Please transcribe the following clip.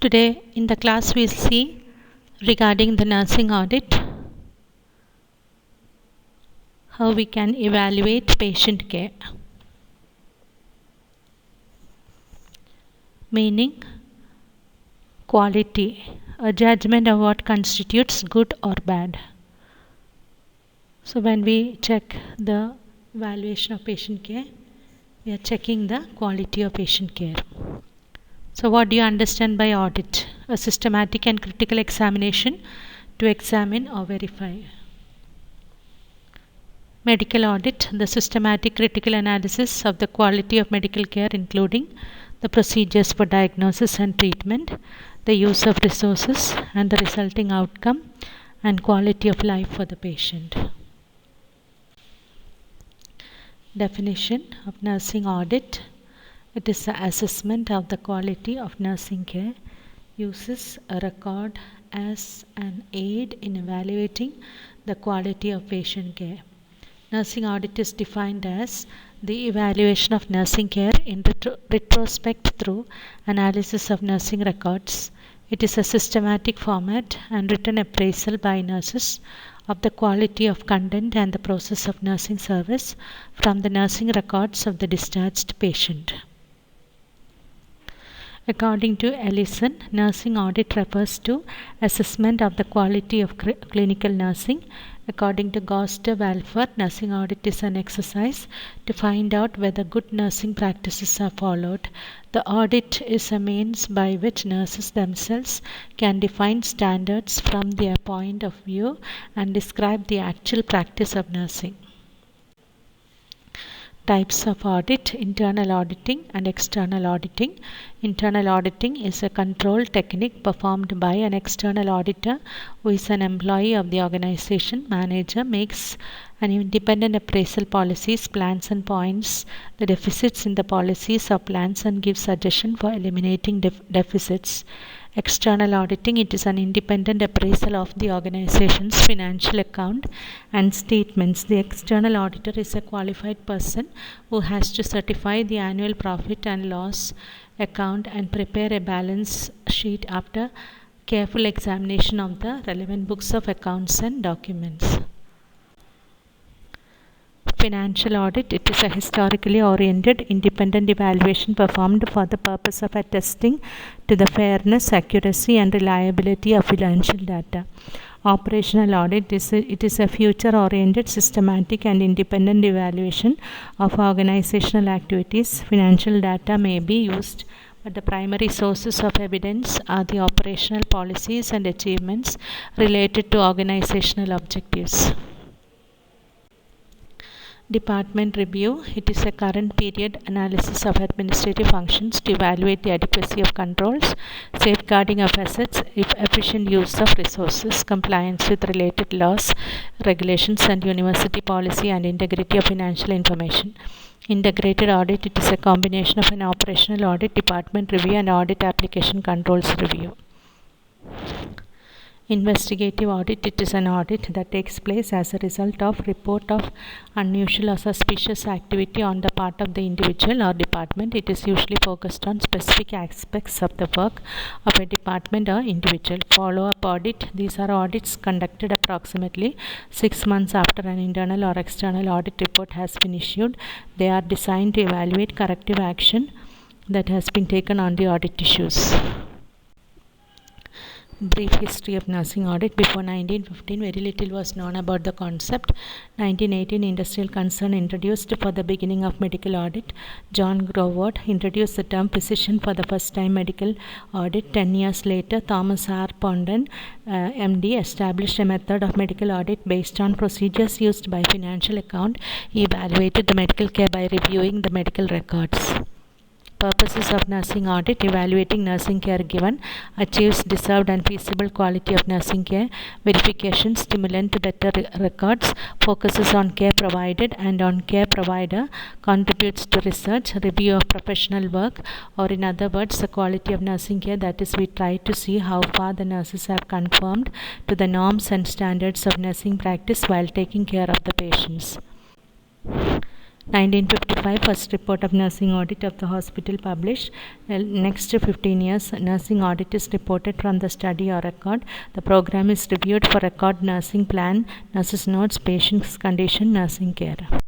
Today in the class we'll see regarding the nursing audit, how we can evaluate patient care. Meaning, quality, a judgment of what constitutes good or bad. So when we check the evaluation of patient care, we are checking the quality of patient care. So what do you understand by audit? A systematic and critical examination to examine or verify. Medical audit, the systematic critical analysis of the quality of medical care, including the procedures for diagnosis and treatment, the use of resources and the resulting outcome and quality of life for the patient. Definition of nursing audit. It is the assessment of the quality of nursing care, uses a record as an aid in evaluating the quality of patient care. Nursing audit is defined as the evaluation of nursing care in retrospect through analysis of nursing records. It is a systematic format and written appraisal by nurses of the quality of content and the process of nursing service from the nursing records of the discharged patient. According to Ellison, nursing audit refers to assessment of the quality of clinical nursing. According to Goster-Walfer, nursing audit is an exercise to find out whether good nursing practices are followed. The audit is a means by which nurses themselves can define standards from their point of view and describe the actual practice of nursing. Types of audit: internal auditing and external auditing. Internal auditing is a control technique performed by an external auditor who is an employee of the organization. Manager makes an independent appraisal policies, plans and points the deficits in the policies or plans and gives suggestion for eliminating deficits. External auditing, it is an independent appraisal of the organization's financial account and statements. The external auditor is a qualified person who has to certify the annual profit and loss account and prepare a balance sheet after careful examination of the relevant books of accounts and documents. Financial audit, it is a historically oriented independent evaluation performed for the purpose of attesting to the fairness, accuracy and reliability of financial data. Operational audit, it is a future oriented, systematic and independent evaluation of organizational activities. Financial data may be used, but the primary sources of evidence are the operational policies and achievements related to organizational objectives. Department review, it is a current period analysis of administrative functions to evaluate the adequacy of controls, safeguarding of assets, efficient use of resources, compliance with related laws, regulations and university policy and integrity of financial information. Integrated audit, it is a combination of an operational audit, department review and audit application controls review. Investigative audit, it is an audit that takes place as a result of report of unusual or suspicious activity on the part of the individual or department. It is usually focused on specific aspects of the work of a department or individual. Follow-up audit, these are audits conducted approximately 6 months after an internal or external audit report has been issued. They are designed to evaluate corrective action that has been taken on the audit issues. Brief history of nursing audit. Before 1915, very little was known about the concept. 1918, industrial concern introduced for the beginning of medical audit. John Groward introduced the term physician for the first time medical audit. 10 years later, Thomas R. Pondon, MD, established a method of medical audit based on procedures used by financial account. He evaluated the medical care by reviewing the medical records. Purposes of nursing audit: evaluating nursing care given, achieves deserved and feasible quality of nursing care. Verification, stimulant to better records, focuses on care provided and on care provider, contributes to research, review of professional work, or in other words, the quality of nursing care, that is, we try to see how far the nurses have conformed to the norms and standards of nursing practice while taking care of the patients. 1955 first report of nursing audit of the hospital published. Next 15 years nursing audit is reported from the study or record. The program is reviewed for record nursing plan, nurses notes, patient's condition, nursing care.